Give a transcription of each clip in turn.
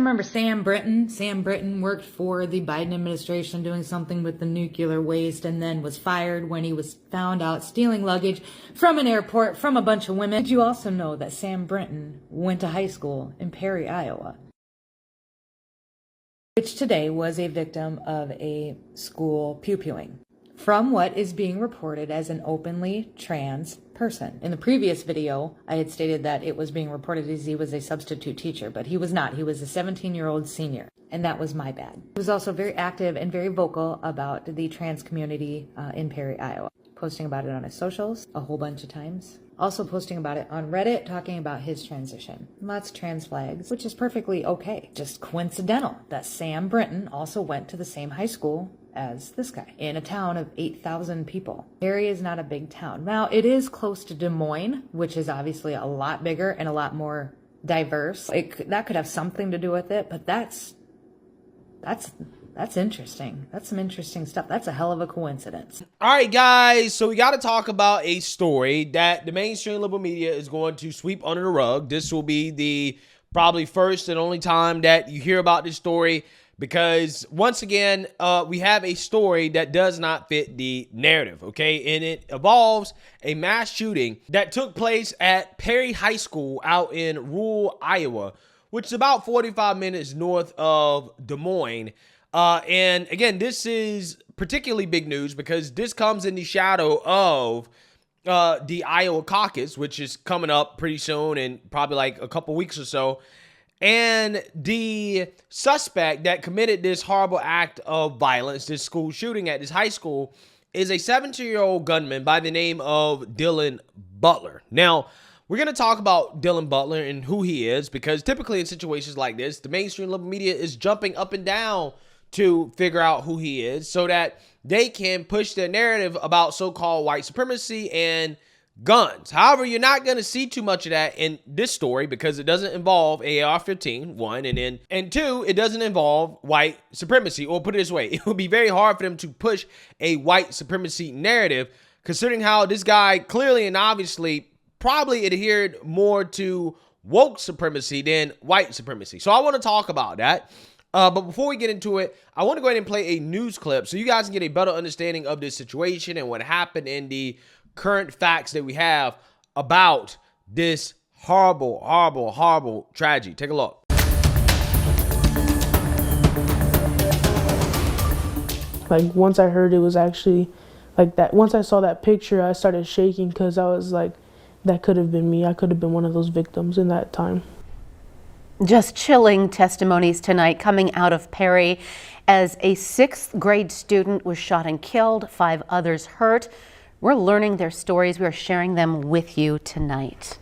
Remember Sam Brinton? Sam Brinton worked for the Biden administration doing something with the nuclear waste and then was fired when he was found out stealing luggage from an airport from a bunch of women. Did you also know that Sam Brinton went to high school in Perry, Iowa, which today was a victim of a school pew-pewing from what is being reported as an openly trans person. In the previous video, I had stated that it was being reported as he was a substitute teacher, but he was not. He was a 17-year-old senior, and that was my bad. He was also very active and very vocal about the trans community in Perry, Iowa, posting about it on his socials a whole bunch of times. Also posting about it on Reddit, talking about his transition. Lots of trans flags, which is perfectly okay. Just coincidental that Sam Brinton also went to the same high school as this guy in a town of 8,000 people. Perry is not a big town. Now, it is close to Des Moines, which is obviously a lot bigger and a lot more diverse. That could have something to do with it, but that's interesting. That's some interesting stuff. That's a hell of a coincidence. All right, guys. So we got to talk about a story that the mainstream liberal media is going to sweep under the rug. This will be the probably first and only time that you hear about this story because, once again, we have a story that does not fit the narrative, okay? And it involves a mass shooting that took place at Perry High School out in rural Iowa, which is about 45 minutes north of Des Moines. And again, this is particularly big news because this comes in the shadow of the Iowa caucus, which is coming up pretty soon in probably like a couple weeks or so. And the suspect that committed this horrible act of violence, this school shooting at this high school, is a 17-year-old gunman by the name of Dylan Butler. Now, we're going to talk about Dylan Butler and who he is because typically in situations like this, the mainstream liberal media is jumping up and down to figure out who he is so that they can push their narrative about so-called white supremacy and guns. However, you're not going to see too much of that in this story because it doesn't involve AR-15, one, and two, it doesn't involve white supremacy. Or put it this way, it would be very hard for them to push a white supremacy narrative considering how this guy clearly and obviously probably adhered more to woke supremacy than white supremacy. So I want to talk about that. But before we get into it, I want to go ahead and play a news clip so you guys can get a better understanding of this situation and what happened and the current facts that we have about this horrible, horrible, horrible tragedy. Take a look. Like, once I heard it was actually like that, once I saw that picture, I started shaking because I was like, that could have been me. I could have been one of those victims in that time. Just chilling testimonies tonight coming out of Perry as a 6th grade student was shot and killed, 5 others hurt. We're learning their stories. We are sharing them with you tonight.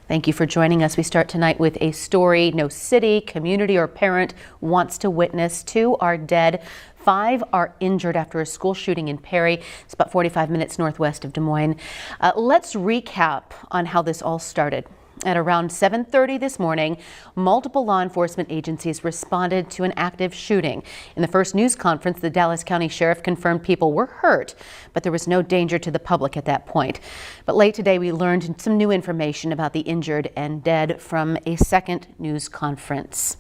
Thank you for joining us. We start tonight with a story no city, community, or parent wants to witness. 2 are dead. 5 are injured after a school shooting in Perry. It's about 45 minutes northwest of Des Moines. Let's recap on how this all started. At around 7:30 this morning, multiple law enforcement agencies responded to an active shooting. In the first news conference, the Dallas County Sheriff confirmed people were hurt, but there was no danger to the public at that point. But late today, we learned some new information about the injured and dead from a second news conference.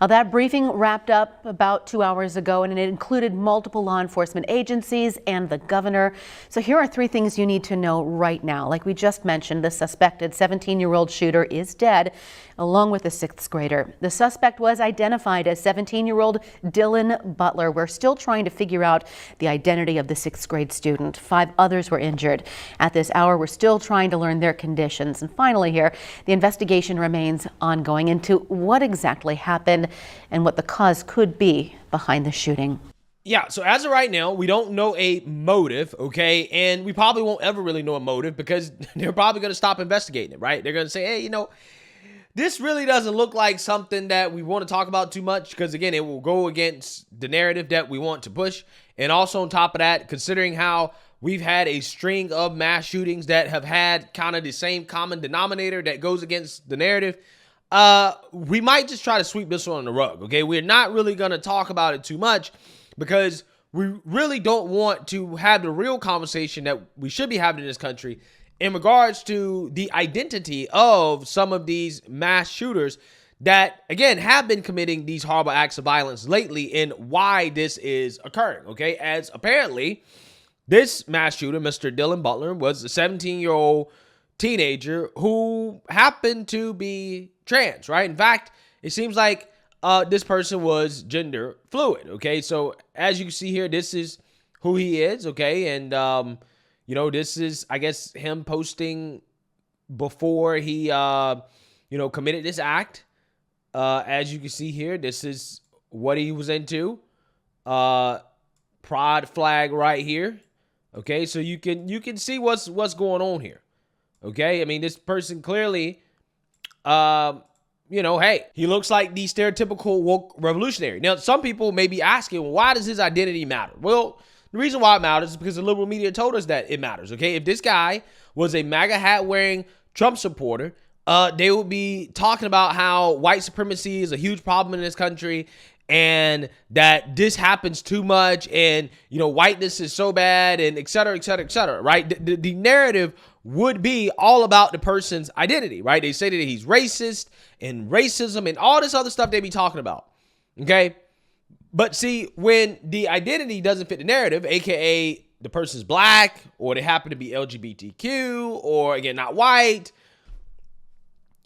Now, that briefing wrapped up about 2 hours ago, and it included multiple law enforcement agencies and the governor. So here are 3 things you need to know right now. Like we just mentioned, the suspected 17-year-old shooter is dead, along with a 6th grader. The suspect was identified as 17-year-old Dylan Butler. We're still trying to figure out the identity of the 6th grade student. 5 others were injured. At this hour, we're still trying to learn their conditions. And finally here, the investigation remains ongoing into what exactly happened and what the cause could be behind the shooting. Yeah, so as of right now, we don't know a motive, okay? And we probably won't ever really know a motive because they're probably going to stop investigating it, right? They're going to say, hey, this really doesn't look like something that we want to talk about too much because, again, it will go against the narrative that we want to push. And also on top of that, considering how we've had a string of mass shootings that have had kind of the same common denominator that goes against the narrative, we might just try to sweep this one on the rug, okay? We're not really going to talk about it too much because we really don't want to have the real conversation that we should be having in this country in regards to the identity of some of these mass shooters that, again, have been committing these horrible acts of violence lately and why this is occurring, okay? As apparently, this mass shooter, Mr. Dylan Butler, was a 17-year-old teenager who happened to be trans, right? In fact, it seems like this person was gender fluid, okay? So as you can see here, this is who he is, okay? And, you know, this is, I guess, him posting before he, you know, committed this act. As you can see here, this is what he was into. Pride flag right here. Okay, so you can see what's going on here. Okay, I mean, this person clearly, you know, hey, he looks like the stereotypical woke revolutionary. Now, some people may be asking, why does his identity matter? Well, the reason why it matters is because the liberal media told us that it matters. Okay, if this guy was a MAGA hat wearing Trump supporter, they would be talking about how white supremacy is a huge problem in this country and that this happens too much and, you know, whiteness is so bad and et cetera, et cetera, et cetera, right? The narrative would be all about the person's identity, right? They say that he's racist and racism and all this other stuff they be talking about, okay? But see, when the identity doesn't fit the narrative, aka the person's black or they happen to be LGBTQ or, again, not white,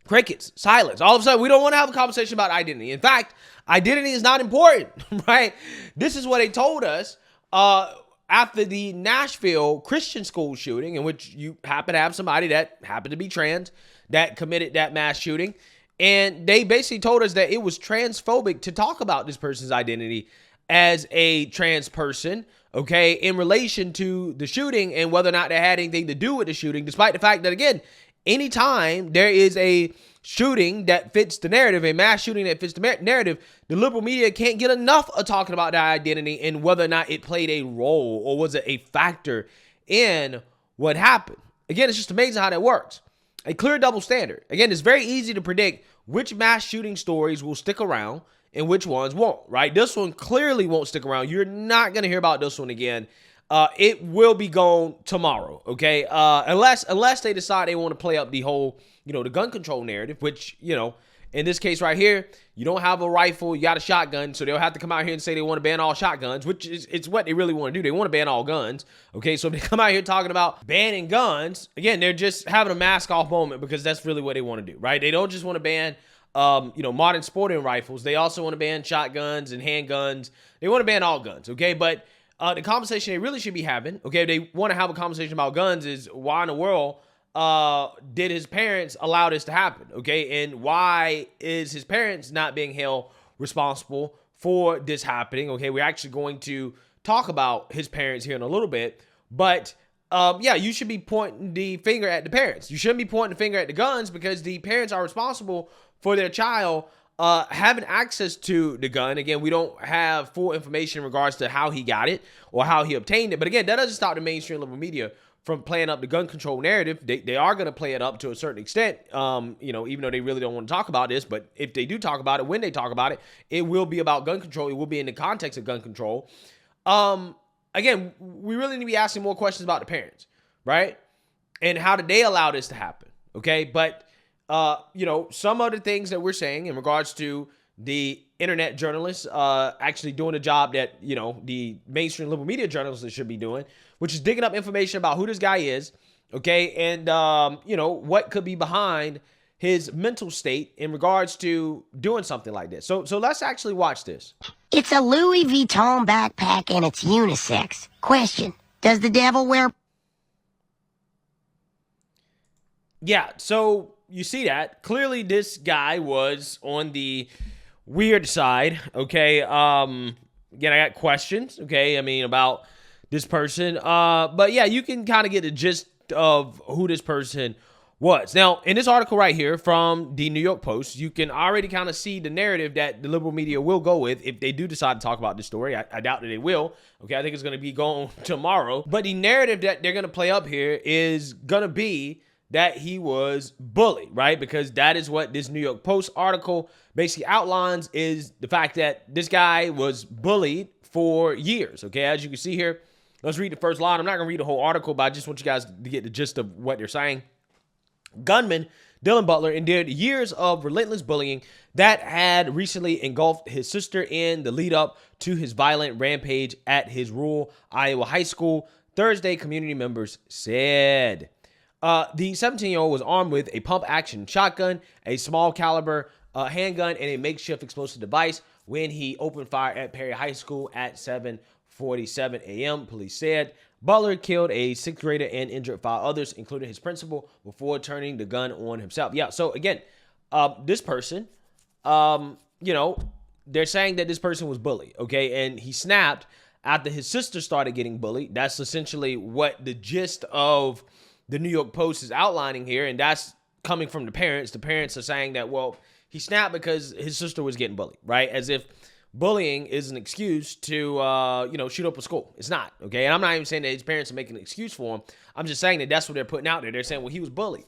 crickets, silence. All of a sudden, we don't want to have a conversation about identity. In fact, identity is not important, right? This is what they told us after the Nashville Christian school shooting, in which you happen to have somebody that happened to be trans that committed that mass shooting. And they basically told us that it was transphobic to talk about this person's identity as a trans person, okay, in relation to the shooting and whether or not they had anything to do with the shooting, despite the fact that, again, anytime there is a shooting that fits the narrative, a mass shooting that fits the narrative, the liberal media can't get enough of talking about that identity and whether or not it played a role or was it a factor in what happened. Again, it's just amazing how that works. A clear double standard. Again, it's very easy to predict which mass shooting stories will stick around and which ones won't, right? This one clearly won't stick around. You're not going to hear about this one again. It will be gone tomorrow, okay? Unless they decide they want to play up the whole, you know, the gun control narrative, which, you know, in this case right here, you don't have a rifle, you got a shotgun, so they'll have to come out here and say they want to ban all shotguns, which is it's what they really want to do. They want to ban all guns, okay? So if they come out here talking about banning guns, again, they're just having a mask off moment because that's really what they want to do, right? They don't just want to ban, you know, modern sporting rifles. They also want to ban shotguns and handguns. They want to ban all guns, okay? But the conversation they really should be having, okay, if they want to have a conversation about guns, is why in the world did his parents allow this to happen, okay? And why is his parents not being held responsible for this happening, okay? We're actually going to talk about his parents here in a little bit, but yeah, you should be pointing the finger at the parents. You shouldn't be pointing the finger at the guns because the parents are responsible for their child having access to the gun. Again, we don't have full information in regards to how he got it or how he obtained it. But again, that doesn't stop the mainstream liberal media from playing up the gun control narrative. They are going to play it up to a certain extent, you know, even though they really don't want to talk about this. But if they do talk about it, when they talk about it, it will be about gun control. It will be in the context of gun control. Again, we really need to be asking more questions about the parents, right? And how did they allow this to happen? Okay, but you know, some of the things that we're saying in regards to the internet journalists actually doing a job that, you know, the mainstream liberal media journalists should be doing, which is digging up information about who this guy is, okay, and, you know, what could be behind his mental state in regards to doing something like this. So let's actually watch this. It's a Louis Vuitton backpack and it's unisex. Question, does the devil wear... Yeah, so you see that. Clearly this guy was on the weird side, okay? Again, I got questions, okay? I mean, about this person. But yeah, you can kind of get the gist of who this person was. Now, in this article right here from the New York Post, you can already kind of see the narrative that the liberal media will go with if they do decide to talk about this story. I doubt that they will. Okay, I think it's going to be going tomorrow. But the narrative that they're going to play up here is going to be that he was bullied, right? Because that is what this New York Post article basically outlines, is the fact that this guy was bullied for years, okay? As you can see here, let's read the first line. I'm not going to read the whole article, but I just want you guys to get the gist of what they're saying. Gunman Dylan Butler endured years of relentless bullying that had recently engulfed his sister in the lead up to his violent rampage at his rural Iowa high school, Thursday, community members said. The 17-year-old was armed with a pump-action shotgun, a small caliber handgun, and a makeshift explosive device when he opened fire at Perry High School at 7:47 a.m., police said. Butler killed a 6th grader and injured 5 others, including his principal, before turning the gun on himself. Yeah, so again, this person, they're saying that this person was bullied, okay? And he snapped after his sister started getting bullied. That's essentially what the gist of the New York Post is outlining here, and that's coming from the parents. The parents are saying that, well, he snapped because his sister was getting bullied, right? As if bullying is an excuse to, shoot up a school. It's not, okay? And I'm not even saying that his parents are making an excuse for him. I'm just saying that that's what they're putting out there. They're saying, well, he was bullied.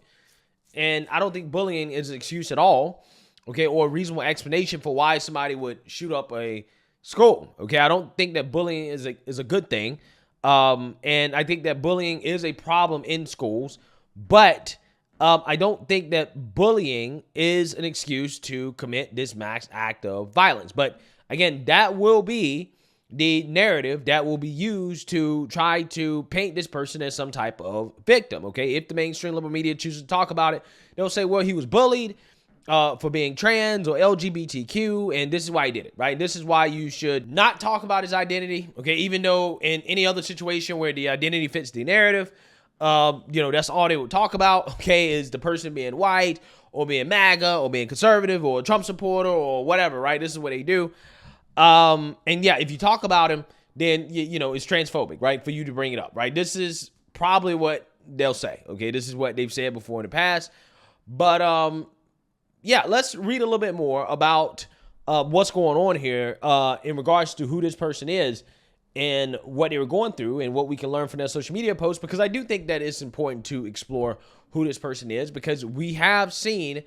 And I don't think bullying is an excuse at all, okay, or a reasonable explanation for why somebody would shoot up a school, okay? I don't think that bullying is a good thing. And I think that bullying is a problem in schools, but I don't think that bullying is an excuse to commit this mass act of violence. But again, that will be the narrative that will be used to try to paint this person as some type of victim, okay? If the mainstream liberal media chooses to talk about it, they'll say, well, he was bullied for being trans or LGBTQ, and this is why he did it, right? This is why you should not talk about his identity, okay? Even though in any other situation where the identity fits the narrative, that's all they would talk about, okay, is the person being white or being MAGA or being conservative or a Trump supporter or whatever, right? This is what they do. And yeah, if you talk about him, then, it's transphobic, right? For you to bring it up, right? This is probably what they'll say, okay? This is what they've said before in the past. But, yeah, let's read a little bit more about what's going on here in regards to who this person is and what they were going through and what we can learn from their social media posts, because I do think that it's important to explore who this person is, because we have seen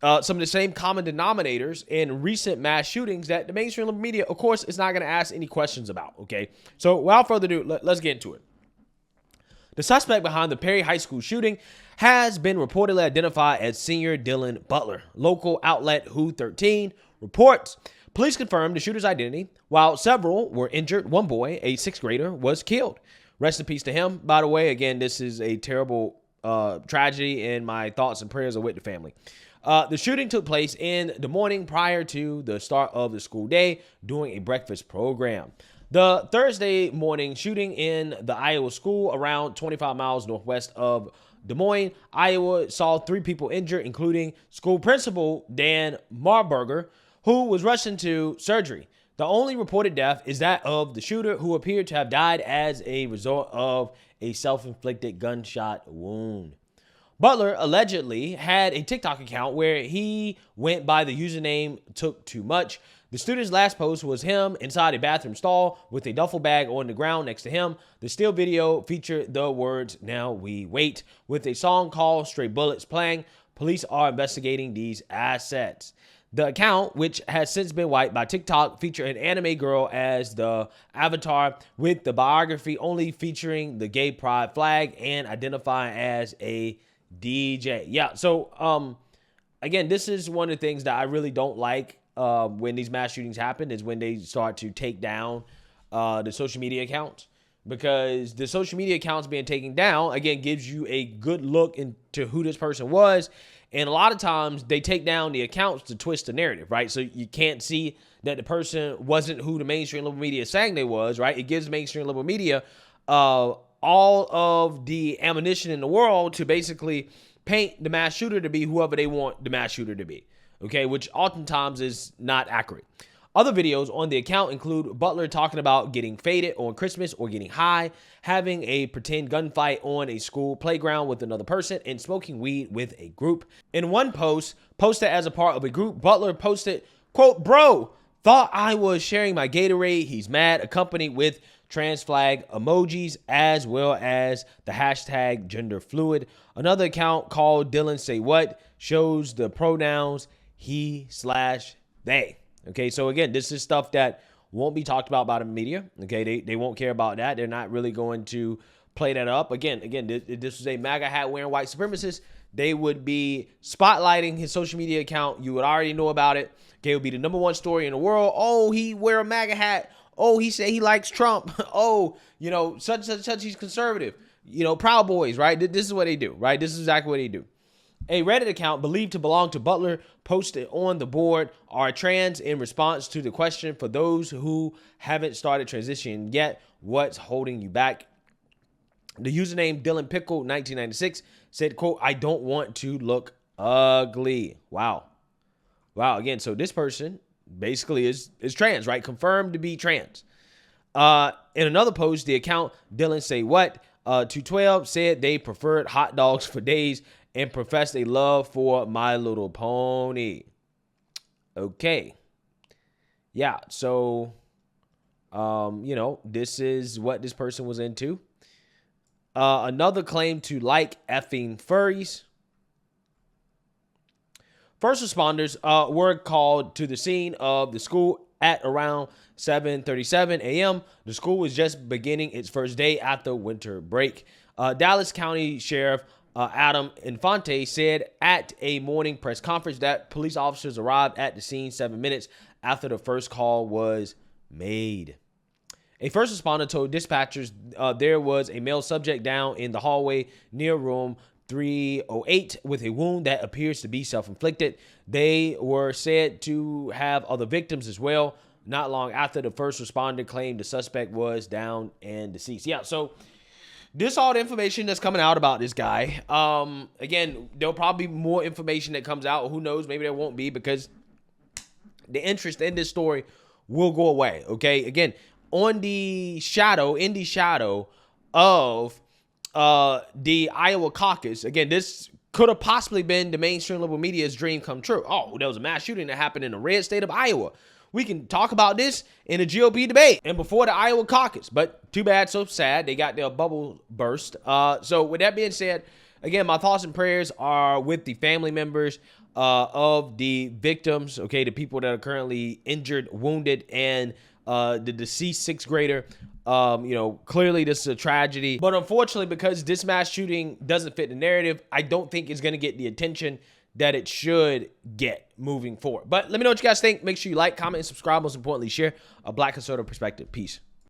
some of the same common denominators in recent mass shootings that the mainstream liberal media, of course, is not going to ask any questions about, okay? So without further ado, let's get into it. The suspect behind the Perry High School shooting has been reportedly identified as senior Dylan Butler. Local outlet Who 13 reports police confirmed the shooter's identity. While several were injured, one boy, a 6th grader, was killed. Rest in peace to him. By the way, again, this is a terrible tragedy, and my thoughts and prayers are with the family. The shooting took place in the morning prior to the start of the school day during a breakfast program. The Thursday morning shooting in the Iowa school around 25 miles northwest of Des Moines, Iowa, saw 3 people injured, including school principal Dan Marburger, who was rushed into surgery. The only reported death is that of the shooter, who appeared to have died as a result of a self-inflicted gunshot wound. Butler allegedly had a TikTok account where he went by the username Took Too Much. The student's last post was him inside a bathroom stall with a duffel bag on the ground next to him. The still video featured the words, "Now we wait," with a song called Stray Bullets playing. Police are investigating these assets. The account, which has since been wiped by TikTok, featured an anime girl as the avatar, with the biography only featuring the gay pride flag and identifying as a DJ. Yeah, so again, this is one of the things that I really don't like when these mass shootings happen, is when they start to take down the social media accounts, because the social media accounts being taken down, again, gives you a good look into who this person was. And a lot of times they take down the accounts to twist the narrative, right? So you can't see that the person wasn't who the mainstream liberal media is saying they was, right? It gives mainstream liberal media all of the ammunition in the world to basically paint the mass shooter to be whoever they want the mass shooter to be, okay? Which oftentimes is not accurate. Other videos on the account include Butler talking about getting faded on Christmas or getting high, having a pretend gunfight on a school playground with another person, and smoking weed with a group. In one post, posted as a part of a group, Butler posted, quote, "Bro, thought I was sharing my Gatorade. He's mad," accompanied with trans flag emojis as well as the hashtag gender fluid. Another account called Dylan Say What shows the pronouns he/they. Okay, so again, this is stuff that won't be talked about by the media. Okay, they won't care about that. They're not really going to play that up. Again, this is a MAGA hat wearing white supremacist They would be spotlighting his social media account. You would already know about it. Okay, it would be the #1 story in the world. Oh, he wear a MAGA hat. Oh, he said he likes Trump. Oh, you know, such, he's conservative. You know, Proud Boys, right? This is what they do, right? This is exactly what they do. A Reddit account believed to belong to Butler posted on the board, "Are trans?" in response to the question, "For those who haven't started transitioning yet, what's holding you back?" The username Dylan Pickle 1996 said, quote, "I don't want to look ugly." Wow. Wow. Again, so this person basically is trans, right? Confirmed to be trans. In another post, the account Dylan Say What 212 said they preferred hot dogs for days and professed a love for My Little Pony. Okay. Yeah, so you know, this is what this person was into. Another claim to like effing furries. First responders were called to the scene of the school at around 7:37 a.m. The school was just beginning its first day after winter break. Dallas County Sheriff Adam Infante said at a morning press conference that police officers arrived at the scene 7 minutes after the first call was made. A first responder told dispatchers there was a male subject down in the hallway near room 308 with a wound that appears to be self-inflicted. They were said to have other victims as well. Not long after, the first responder claimed the suspect was down and deceased. Yeah, so this all the information that's coming out about this guy. Again, there'll probably be more information that comes out. Who knows? Maybe there won't be, because the interest in this story will go away. Okay, again, in the shadow of the Iowa caucus. Again, this could have possibly been the mainstream liberal media's dream come true. Oh, there was a mass shooting that happened in the red state of Iowa. We can talk about this in a GOP debate and before the Iowa caucus. But too bad, so sad. They got their bubble burst. So with that being said, again, my thoughts and prayers are with the family members of the victims, okay, the people that are currently injured, wounded, and the deceased 6th grader. You know, clearly this is a tragedy, but unfortunately, because this mass shooting doesn't fit the narrative, I don't think it's going to get the attention that it should get moving forward. But let me know what you guys think. Make sure you like, comment, and subscribe. Most importantly, share a Black conservative perspective. Peace.